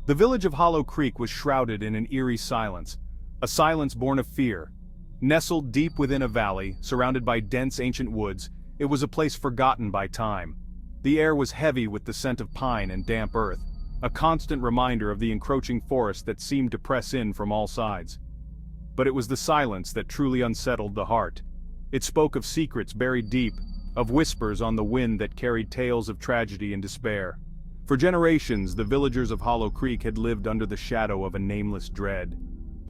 The village of Hollow Creek was shrouded in an eerie silence, a silence born of fear. Nestled deep within a valley, surrounded by dense ancient woods, it was a place forgotten by time. The air was heavy with the scent of pine and damp earth, a constant reminder of the encroaching forest that seemed to press in from all sides. But it was the silence that truly unsettled the heart. It spoke of secrets buried deep, of whispers on the wind that carried tales of tragedy and despair. For generations, the villagers of Hollow Creek had lived under the shadow of a nameless dread.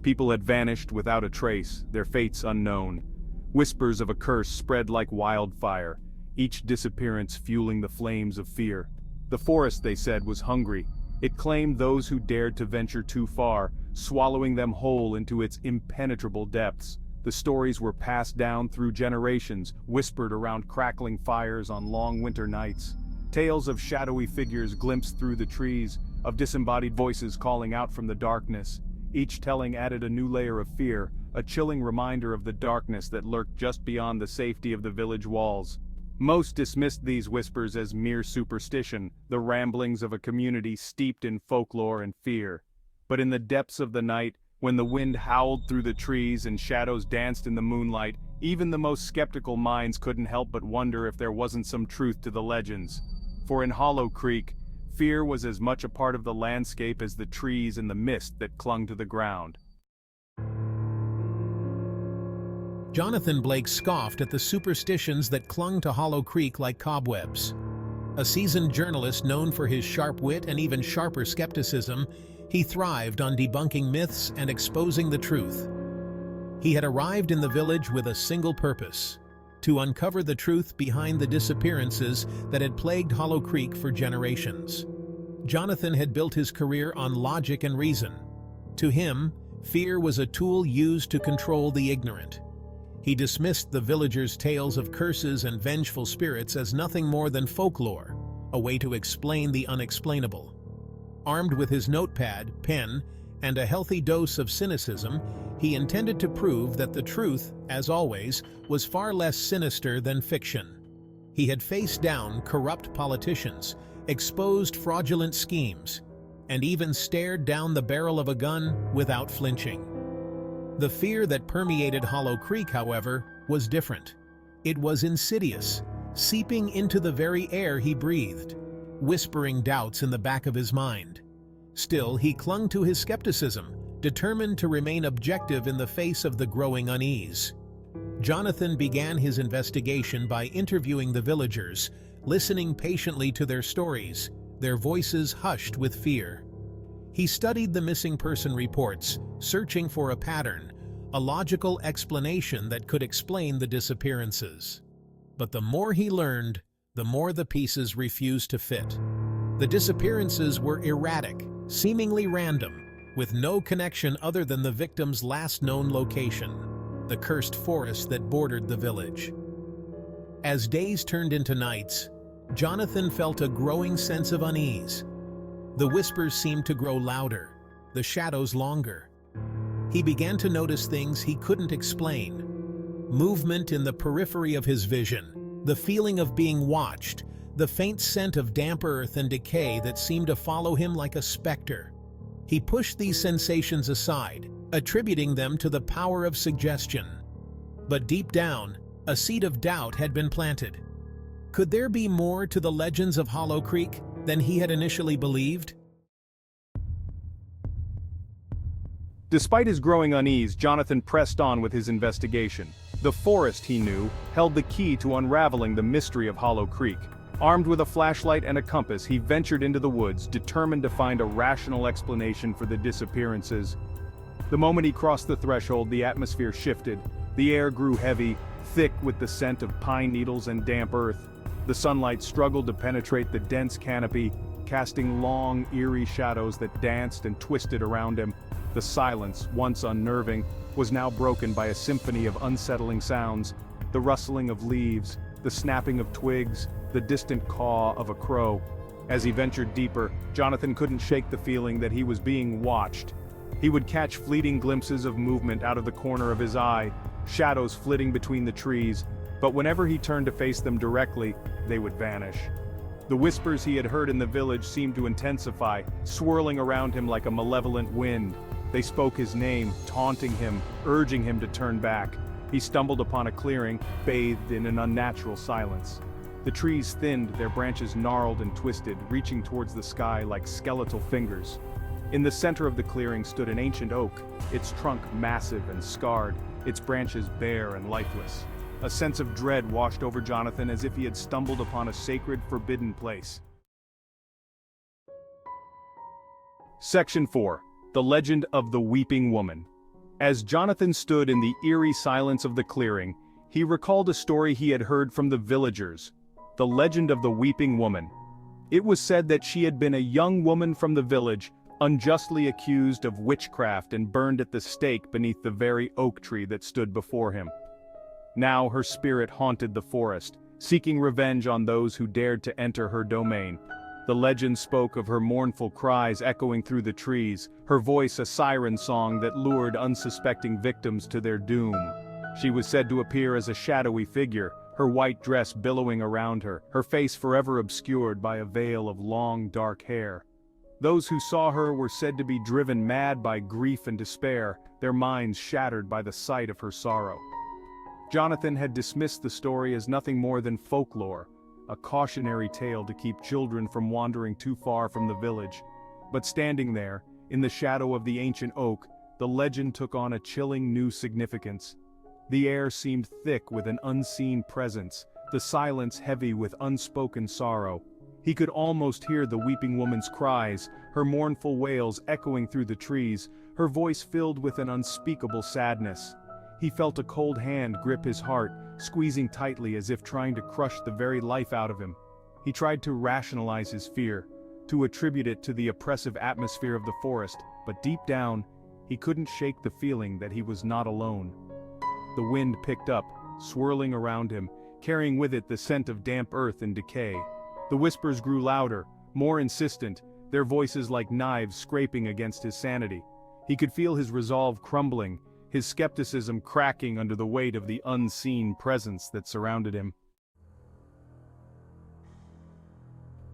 People had vanished without a trace, their fates unknown. Whispers of a curse spread like wildfire, each disappearance fueling the flames of fear. The forest, they said, was hungry. It claimed those who dared to venture too far, swallowing them whole into its impenetrable depths. The stories were passed down through generations, whispered around crackling fires on long winter nights. Tales of shadowy figures glimpsed through the trees, of disembodied voices calling out from the darkness. Each telling added a new layer of fear, a chilling reminder of the darkness that lurked just beyond the safety of the village walls. Most dismissed these whispers as mere superstition, the ramblings of a community steeped in folklore and fear. But in the depths of the night, when the wind howled through the trees and shadows danced in the moonlight, even the most skeptical minds couldn't help but wonder if there wasn't some truth to the legends. For in Hollow Creek, fear was as much a part of the landscape as the trees and the mist that clung to the ground. Jonathan Blake scoffed at the superstitions that clung to Hollow Creek like cobwebs. A seasoned journalist known for his sharp wit and even sharper skepticism, he thrived on debunking myths and exposing the truth. He had arrived in the village with a single purpose: to uncover the truth behind the disappearances that had plagued Hollow Creek for generations. Jonathan had built his career on logic and reason. To him, fear was a tool used to control the ignorant. He dismissed the villagers' tales of curses and vengeful spirits as nothing more than folklore, a way to explain the unexplainable. Armed with his notepad, pen, and a healthy dose of cynicism, he intended to prove that the truth, as always, was far less sinister than fiction. He had faced down corrupt politicians, exposed fraudulent schemes, and even stared down the barrel of a gun without flinching. The fear that permeated Hollow Creek, however, was different. It was insidious, seeping into the very air he breathed, whispering doubts in the back of his mind. Still, he clung to his skepticism, determined to remain objective in the face of the growing unease. Jonathan began his investigation by interviewing the villagers, listening patiently to their stories, their voices hushed with fear. He studied the missing person reports, searching for a pattern, a logical explanation that could explain the disappearances. But the more he learned, the more the pieces refused to fit. The disappearances were erratic, seemingly random, with no connection other than the victim's last known location, the cursed forest that bordered the village. As days turned into nights, Jonathan felt a growing sense of unease. The whispers seemed to grow louder, the shadows longer. He began to notice things he couldn't explain. Movement in the periphery of his vision, the feeling of being watched, the faint scent of damp earth and decay that seemed to follow him like a specter. He pushed these sensations aside, attributing them to the power of suggestion. But deep down, a seed of doubt had been planted. Could there be more to the legends of Hollow Creek than he had initially believed? Despite his growing unease, Jonathan pressed on with his investigation. The forest, he knew, held the key to unraveling the mystery of Hollow Creek. Armed with a flashlight and a compass, he ventured into the woods, determined to find a rational explanation for the disappearances. The moment he crossed the threshold, the atmosphere shifted. The air grew heavy, thick with the scent of pine needles and damp earth. The sunlight struggled to penetrate the dense canopy, casting long, eerie shadows that danced and twisted around him. The silence, once unnerving, was now broken by a symphony of unsettling sounds: the rustling of leaves, the snapping of twigs, the distant caw of a crow. As he ventured deeper, Jonathan couldn't shake the feeling that he was being watched. He would catch fleeting glimpses of movement out of the corner of his eye, shadows flitting between the trees, but whenever he turned to face them directly, they would vanish. The whispers he had heard in the village seemed to intensify, swirling around him like a malevolent wind. They spoke his name, taunting him, urging him to turn back. He stumbled upon a clearing, bathed in an unnatural silence. The trees thinned, their branches gnarled and twisted, reaching towards the sky like skeletal fingers. In the center of the clearing stood an ancient oak, its trunk massive and scarred, its branches bare and lifeless. A sense of dread washed over Jonathan as if he had stumbled upon a sacred, forbidden place. Section 4. The Legend of the Weeping Woman. As Jonathan stood in the eerie silence of the clearing, he recalled a story he had heard from the villagers. The legend of the Weeping Woman. It was said that she had been a young woman from the village, unjustly accused of witchcraft and burned at the stake beneath the very oak tree that stood before him. Now her spirit haunted the forest, seeking revenge on those who dared to enter her domain. The legend spoke of her mournful cries echoing through the trees, her voice a siren song that lured unsuspecting victims to their doom. She was said to appear as a shadowy figure, her white dress billowing around her, her face forever obscured by a veil of long, dark hair. Those who saw her were said to be driven mad by grief and despair, their minds shattered by the sight of her sorrow. Jonathan had dismissed the story as nothing more than folklore, a cautionary tale to keep children from wandering too far from the village. But standing there, in the shadow of the ancient oak, the legend took on a chilling new significance. The air seemed thick with an unseen presence, the silence heavy with unspoken sorrow. He could almost hear the weeping woman's cries, her mournful wails echoing through the trees, her voice filled with an unspeakable sadness. He felt a cold hand grip his heart, squeezing tightly as if trying to crush the very life out of him. He tried to rationalize his fear, to attribute it to the oppressive atmosphere of the forest, but deep down, he couldn't shake the feeling that he was not alone. The wind picked up, swirling around him, carrying with it the scent of damp earth and decay. The whispers grew louder, more insistent, their voices like knives scraping against his sanity. He could feel his resolve crumbling, his skepticism cracking under the weight of the unseen presence that surrounded him.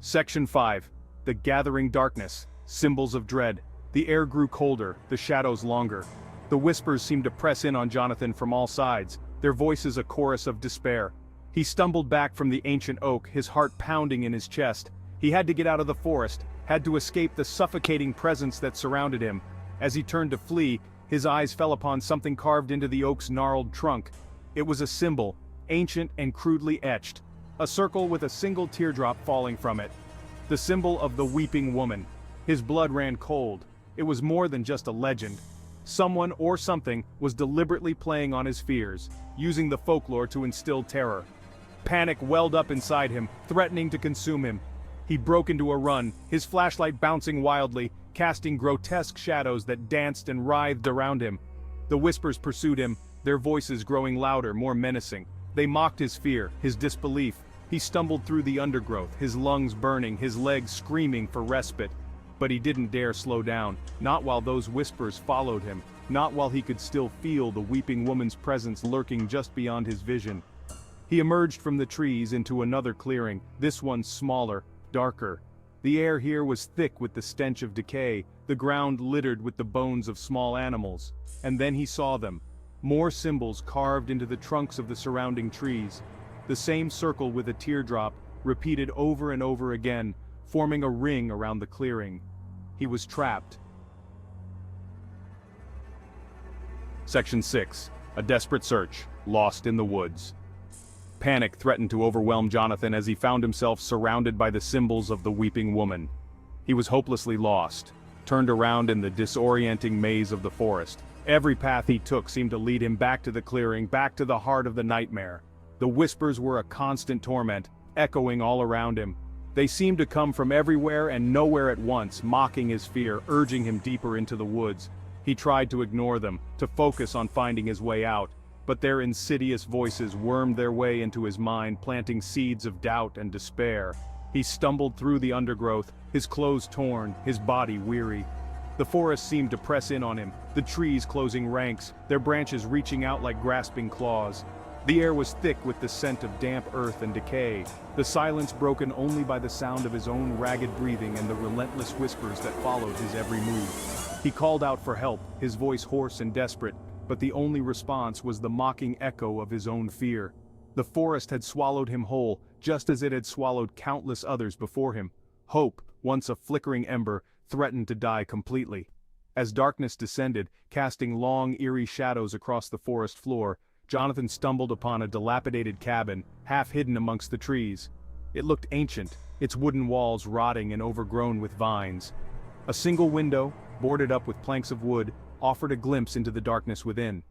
Section 5. The Gathering Darkness. Symbols of Dread. The air grew colder, the shadows longer. The whispers seemed to press in on Jonathan from all sides, their voices a chorus of despair. He stumbled back from the ancient oak, his heart pounding in his chest. He had to get out of the forest, had to escape the suffocating presence that surrounded him. As he turned to flee, his eyes fell upon something carved into the oak's gnarled trunk. It was a symbol, ancient and crudely etched. A circle with a single teardrop falling from it. The symbol of the Weeping Woman. His blood ran cold. It was more than just a legend. Someone or something was deliberately playing on his fears, using the folklore to instill terror. Panic welled up inside him, threatening to consume him. He broke into a run, his flashlight bouncing wildly, casting grotesque shadows that danced and writhed around him. The whispers pursued him, their voices growing louder, more menacing. They mocked his fear, his disbelief. He stumbled through the undergrowth, his lungs burning, his legs screaming for respite. But he didn't dare slow down, not while those whispers followed him, not while he could still feel the weeping woman's presence lurking just beyond his vision. He emerged from the trees into another clearing, this one smaller, darker. The air here was thick with the stench of decay, the ground littered with the bones of small animals. And then he saw them. More symbols carved into the trunks of the surrounding trees. The same circle with a teardrop, repeated over and over again, forming a ring around the clearing. He was trapped. Section 6. A desperate search, lost in the woods. Panic threatened to overwhelm Jonathan as he found himself surrounded by the symbols of the Weeping Woman. He was hopelessly lost, turned around in the disorienting maze of the forest. Every path he took seemed to lead him back to the clearing, back to the heart of the nightmare. The whispers were a constant torment, echoing all around him. They seemed to come from everywhere and nowhere at once, mocking his fear, urging him deeper into the woods. He tried to ignore them, to focus on finding his way out. But their insidious voices wormed their way into his mind, planting seeds of doubt and despair. He stumbled through the undergrowth, his clothes torn, his body weary. The forest seemed to press in on him, the trees closing ranks, their branches reaching out like grasping claws. The air was thick with the scent of damp earth and decay, the silence broken only by the sound of his own ragged breathing and the relentless whispers that followed his every move. He called out for help, his voice hoarse and desperate, but the only response was the mocking echo of his own fear. The forest had swallowed him whole, just as it had swallowed countless others before him. Hope, once a flickering ember, threatened to die completely. As darkness descended, casting long, eerie shadows across the forest floor, Jonathan stumbled upon a dilapidated cabin, half hidden amongst the trees. It looked ancient, its wooden walls rotting and overgrown with vines. A single window, boarded up with planks of wood, offered a glimpse into the darkness within.